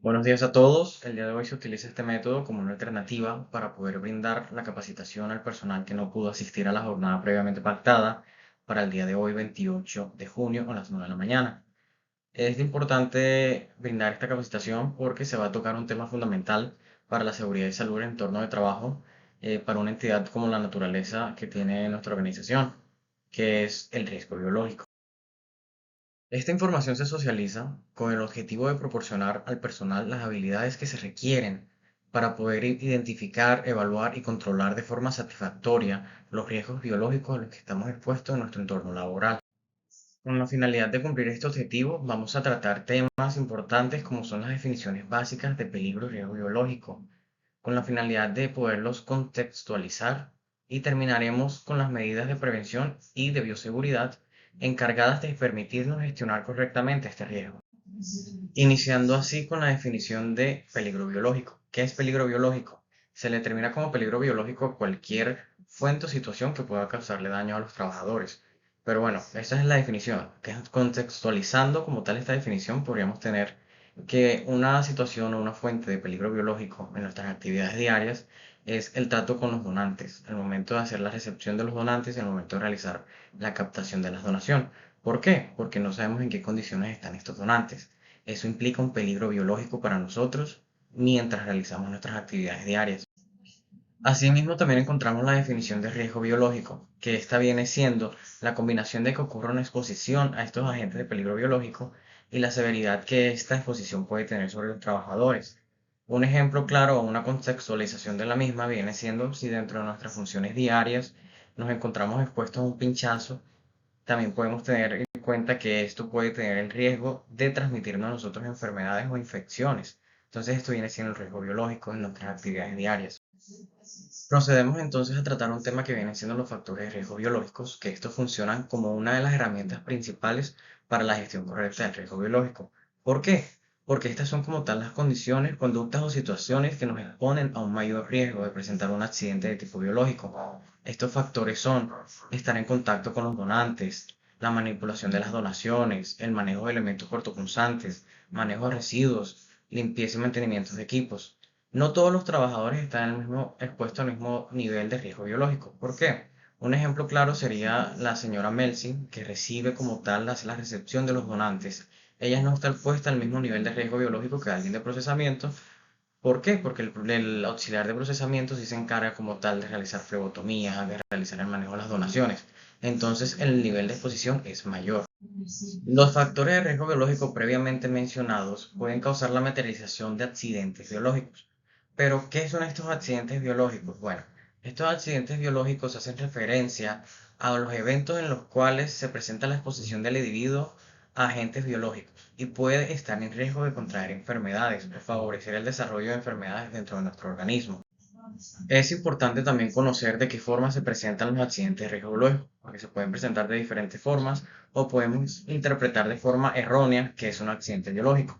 Buenos días a todos. El día de hoy se utiliza este método como una alternativa para poder brindar la capacitación al personal que no pudo asistir a la jornada previamente pactada para el día de hoy, 28 de junio, a las 9 de la mañana. Es importante brindar esta capacitación porque se va a tocar un tema fundamental para la seguridad y salud en el entorno de trabajo para una entidad como la naturaleza que tiene nuestra organización, que es el riesgo biológico. Esta información se socializa con el objetivo de proporcionar al personal las habilidades que se requieren para poder identificar, evaluar y controlar de forma satisfactoria los riesgos biológicos a los que estamos expuestos en nuestro entorno laboral. Con la finalidad de cumplir este objetivo, vamos a tratar temas importantes como son las definiciones básicas de peligro y riesgo biológico, con la finalidad de poderlos contextualizar, y terminaremos con las medidas de prevención y de bioseguridad encargadas de permitirnos gestionar correctamente este riesgo, iniciando así con la definición de peligro biológico. ¿Qué es peligro biológico? Se le determina como peligro biológico a cualquier fuente o situación que pueda causarle daño a los trabajadores. Pero bueno, esa es la definición. Que contextualizando como tal esta definición, podríamos tener que una situación o una fuente de peligro biológico en nuestras actividades diarias es el trato con los donantes, el momento de hacer la recepción de los donantes y el momento de realizar la captación de la donación. ¿Por qué? Porque no sabemos en qué condiciones están estos donantes. Eso implica un peligro biológico para nosotros mientras realizamos nuestras actividades diarias. Asimismo, también encontramos la definición de riesgo biológico, que esta viene siendo la combinación de que ocurra una exposición a estos agentes de peligro biológico y la severidad que esta exposición puede tener sobre los trabajadores. Un ejemplo claro o una contextualización de la misma viene siendo si dentro de nuestras funciones diarias nos encontramos expuestos a un pinchazo. También podemos tener en cuenta que esto puede tener el riesgo de transmitirnos a nosotros enfermedades o infecciones. Entonces esto viene siendo el riesgo biológico en nuestras actividades diarias. Procedemos entonces a tratar un tema que vienen siendo los factores de riesgo biológicos, que estos funcionan como una de las herramientas principales para la gestión correcta del riesgo biológico. ¿Por qué? Porque estas son como tal las condiciones, conductas o situaciones que nos exponen a un mayor riesgo de presentar un accidente de tipo biológico. Estos factores son estar en contacto con los donantes, la manipulación de las donaciones, el manejo de elementos cortopunzantes, manejo de residuos, limpieza y mantenimiento de equipos. No todos los trabajadores están expuestos al mismo nivel de riesgo biológico. ¿Por qué? Un ejemplo claro sería la señora Melsi, que recibe como tal la recepción de los donantes. Ella no está expuesta al mismo nivel de riesgo biológico que alguien de procesamiento. ¿Por qué? Porque el auxiliar de procesamiento sí se encarga como tal de realizar flebotomías, de realizar el manejo de las donaciones. Entonces el nivel de exposición es mayor. Los factores de riesgo biológico previamente mencionados pueden causar la materialización de accidentes biológicos. Pero, ¿qué son estos accidentes biológicos? Bueno, estos accidentes biológicos hacen referencia a los eventos en los cuales se presenta la exposición del individuo a agentes biológicos y puede estar en riesgo de contraer enfermedades o favorecer el desarrollo de enfermedades dentro de nuestro organismo. Es importante también conocer de qué forma se presentan los accidentes de riesgo biológico, porque se pueden presentar de diferentes formas o podemos interpretar de forma errónea que es un accidente biológico.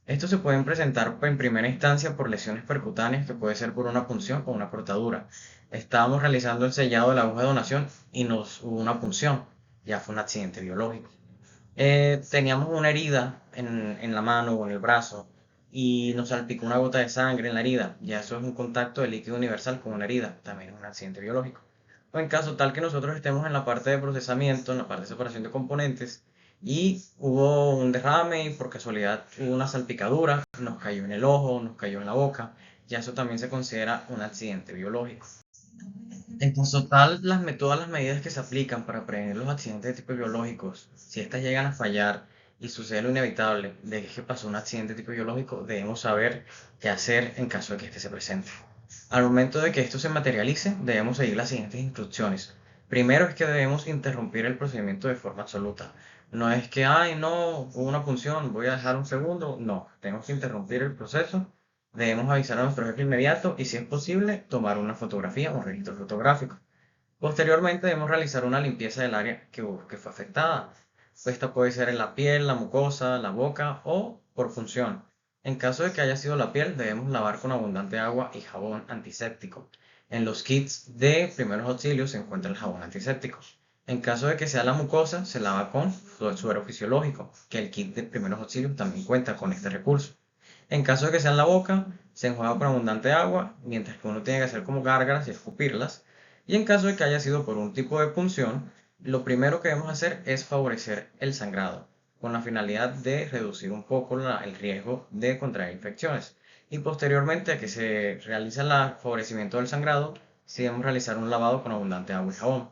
Estos se pueden presentar en primera instancia por lesiones percutáneas, que puede ser por una punción o una cortadura. Estábamos realizando el sellado de la aguja de donación y nos hubo una punción, ya fue un accidente biológico. Teníamos una herida en la mano o en el brazo y nos salpicó una gota de sangre en la herida. Ya eso es un contacto de líquido universal con una herida, también es un accidente biológico. O en caso tal que nosotros estemos en la parte de procesamiento, en la parte de separación de componentes, y hubo un derrame y por casualidad hubo una salpicadura, nos cayó en el ojo, nos cayó en la boca, ya eso también se considera un accidente biológico. En total, todas las medidas que se aplican para prevenir los accidentes de tipo biológicos, si estas llegan a fallar y sucede lo inevitable de que pasó un accidente de tipo biológico, debemos saber qué hacer en caso de que este se presente. Al momento de que esto se materialice, debemos seguir las siguientes instrucciones. Primero es que debemos interrumpir el procedimiento de forma absoluta. No es que, ay, no, hubo una punción, voy a dejar un segundo. No, tenemos que interrumpir el proceso. Debemos avisar a nuestro jefe inmediato y, si es posible, tomar una fotografía o un registro fotográfico. Posteriormente debemos realizar una limpieza del área que fue afectada. Esta puede ser en la piel, la mucosa, la boca o por función. En caso de que haya sido la piel, debemos lavar con abundante agua y jabón antiséptico. En los kits de primeros auxilios se encuentra el jabón antiséptico. En caso de que sea la mucosa, se lava con suero fisiológico, que el kit de primeros auxilios también cuenta con este recurso. En caso de que sea en la boca, se enjuaga con abundante agua, mientras que uno tiene que hacer como gárgaras y escupirlas. Y en caso de que haya sido por un tipo de punción, lo primero que debemos hacer es favorecer el sangrado, con la finalidad de reducir un poco el riesgo de contraer infecciones. Y posteriormente a que se realice el favorecimiento del sangrado, sí debemos realizar un lavado con abundante agua y jabón.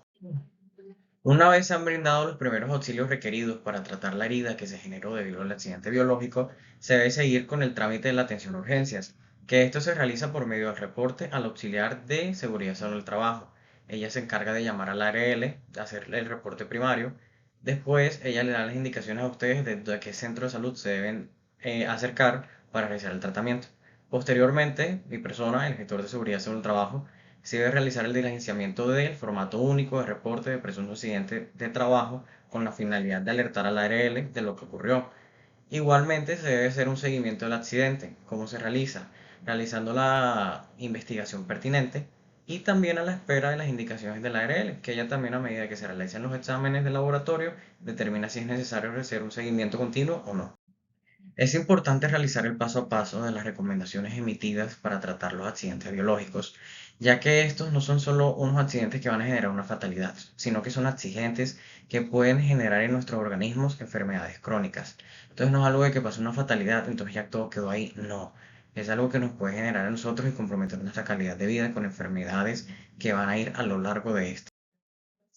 Una vez se han brindado los primeros auxilios requeridos para tratar la herida que se generó debido al accidente biológico, se debe seguir con el trámite de la atención a urgencias, que esto se realiza por medio del reporte al auxiliar de seguridad y salud del trabajo. Ella se encarga de llamar al ARL, de hacer el reporte primario. Después, ella le da las indicaciones a ustedes de a qué centro de salud se deben acercar para realizar el tratamiento. Posteriormente, mi persona, el gestor de seguridad y salud del trabajo, se debe realizar el diligenciamiento del formato único de reporte de presunto accidente de trabajo con la finalidad de alertar al ARL de lo que ocurrió. Igualmente se debe hacer un seguimiento del accidente. ¿Cómo se realiza? Realizando la investigación pertinente y también a la espera de las indicaciones de la ARL, que ella también a medida que se realicen los exámenes de laboratorio determina si es necesario hacer un seguimiento continuo o no. Es importante realizar el paso a paso de las recomendaciones emitidas para tratar los accidentes biológicos, ya que estos no son solo unos accidentes que van a generar una fatalidad, sino que son accidentes que pueden generar en nuestros organismos enfermedades crónicas. Entonces no es algo de que pasó una fatalidad, entonces ya todo quedó ahí, no. Es algo que nos puede generar a nosotros y comprometer nuestra calidad de vida con enfermedades que van a ir a lo largo de esto.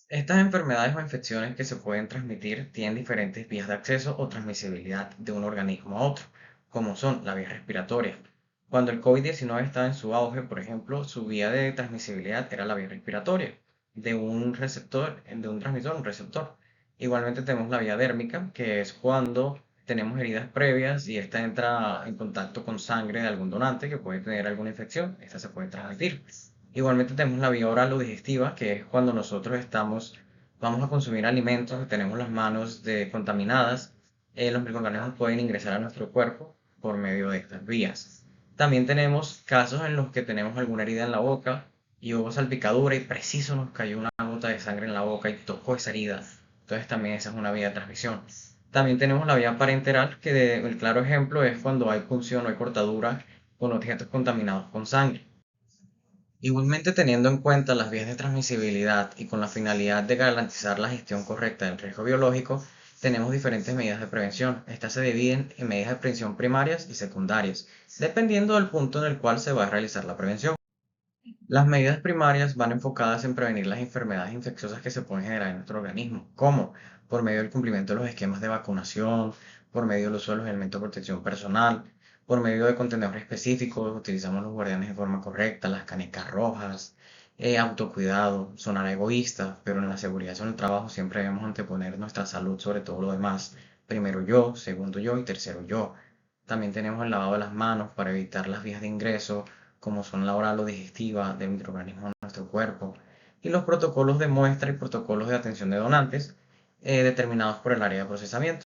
Estas enfermedades o infecciones que se pueden transmitir tienen diferentes vías de acceso o transmisibilidad de un organismo a otro, como son la vía respiratoria. Cuando el COVID-19 estaba en su auge, por ejemplo, su vía de transmisibilidad era la vía respiratoria, de un receptor, de un transmisor a un receptor. Igualmente tenemos la vía dérmica, que es cuando tenemos heridas previas y esta entra en contacto con sangre de algún donante que puede tener alguna infección, esta se puede transmitir. Igualmente tenemos la vía oral o digestiva, que es cuando nosotros vamos a consumir alimentos, tenemos las manos contaminadas, los microorganismos pueden ingresar a nuestro cuerpo por medio de estas vías. También tenemos casos en los que tenemos alguna herida en la boca y hubo salpicadura y preciso nos cayó una gota de sangre en la boca y tocó esa herida. Entonces también esa es una vía de transmisión. También tenemos la vía parenteral, que el claro ejemplo es cuando hay punción o hay cortadura con objetos contaminados con sangre. Igualmente, teniendo en cuenta las vías de transmisibilidad y con la finalidad de garantizar la gestión correcta del riesgo biológico, tenemos diferentes medidas de prevención. Estas se dividen en medidas de prevención primarias y secundarias, dependiendo del punto en el cual se va a realizar la prevención. Las medidas primarias van enfocadas en prevenir las enfermedades infecciosas que se pueden generar en nuestro organismo. ¿Cómo? Por medio del cumplimiento de los esquemas de vacunación, por medio del uso de los elementos de protección personal, por medio de contenedores específicos, utilizamos los guardianes de forma correcta, las canecas rojas, autocuidado, sonar egoísta, pero en la seguridad en el trabajo siempre debemos anteponer nuestra salud sobre todo lo demás. Primero yo, segundo yo y tercero yo. También tenemos el lavado de las manos para evitar las vías de ingreso como son la oral o digestiva del microorganismo en nuestro cuerpo, y los protocolos de muestra y protocolos de atención de donantes determinados por el área de procesamiento.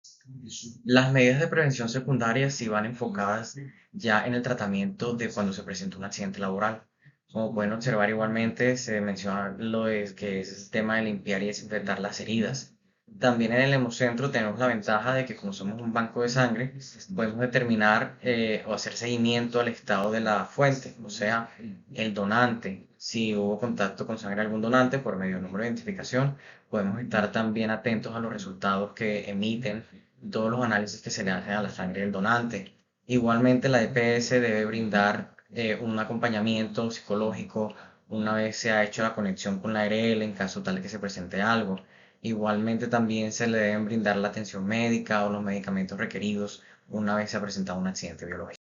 Las medidas de prevención secundarias sí van enfocadas ya en el tratamiento de cuando se presenta un accidente laboral. Como pueden observar igualmente, se menciona lo de que es el tema de limpiar y desinfectar las heridas. También en el hemocentro tenemos la ventaja de que como somos un banco de sangre, podemos determinar o hacer seguimiento al estado de la fuente, o sea, el donante. Si hubo contacto con sangre de algún donante por medio del número de identificación, podemos estar también atentos a los resultados que emiten todos los análisis que se le hacen a la sangre del donante. Igualmente, la EPS debe brindar un acompañamiento psicológico una vez se ha hecho la conexión con la ARL en caso tal que se presente algo. Igualmente, también se le deben brindar la atención médica o los medicamentos requeridos una vez se ha presentado un accidente biológico.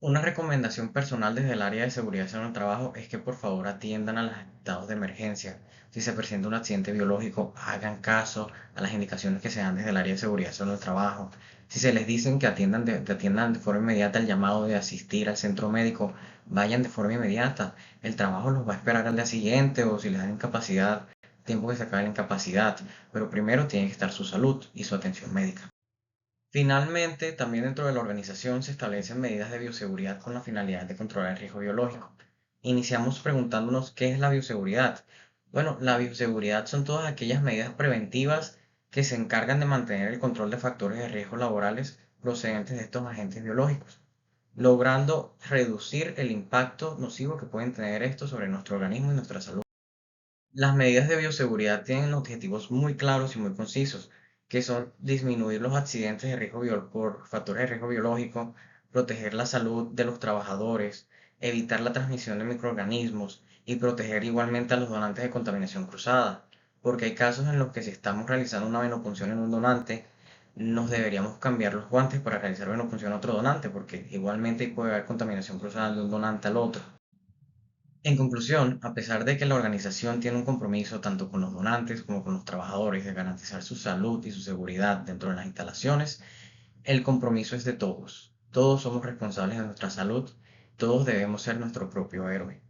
Una recomendación personal desde el área de seguridad en el trabajo es que por favor atiendan a los estados de emergencia. Si se presenta un accidente biológico, hagan caso a las indicaciones que se dan desde el área de seguridad en el trabajo. Si se les dicen que atiendan de forma inmediata el llamado de asistir al centro médico, vayan de forma inmediata. El trabajo los va a esperar al día siguiente o si les dan incapacidad, tiempo que se acabe la incapacidad. Pero primero tiene que estar su salud y su atención médica. Finalmente, también dentro de la organización se establecen medidas de bioseguridad con la finalidad de controlar el riesgo biológico. Iniciamos preguntándonos qué es la bioseguridad. Bueno, la bioseguridad son todas aquellas medidas preventivas que se encargan de mantener el control de factores de riesgo laborales procedentes de estos agentes biológicos. logrando reducir el impacto nocivo que pueden tener estos sobre nuestro organismo y nuestra salud. Las medidas de bioseguridad tienen objetivos muy claros y muy concisos, que son disminuir los accidentes de riesgo por factores de riesgo biológico, proteger la salud de los trabajadores, evitar la transmisión de microorganismos y proteger igualmente a los donantes de contaminación cruzada, porque hay casos en los que si estamos realizando una venopunción en un donante, nos deberíamos cambiar los guantes para realizar venopunción a otro donante, porque igualmente puede haber contaminación cruzada de un donante al otro. En conclusión, a pesar de que la organización tiene un compromiso tanto con los donantes como con los trabajadores de garantizar su salud y su seguridad dentro de las instalaciones, el compromiso es de todos. Todos somos responsables de nuestra salud, todos debemos ser nuestro propio héroe.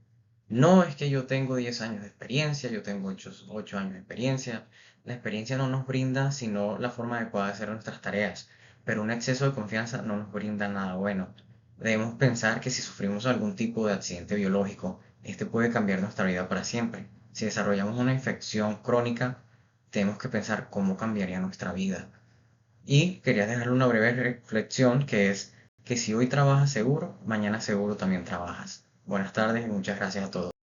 No es que yo tengo 10 años de experiencia, yo tengo 8 años de experiencia. La experiencia no nos brinda sino la forma adecuada de hacer nuestras tareas, pero un exceso de confianza no nos brinda nada bueno. Debemos pensar que si sufrimos algún tipo de accidente biológico, este puede cambiar nuestra vida para siempre. Si desarrollamos una infección crónica, tenemos que pensar cómo cambiaría nuestra vida. Y quería dejarle una breve reflexión que es que si hoy trabajas seguro, mañana seguro también trabajas. Buenas tardes y muchas gracias a todos.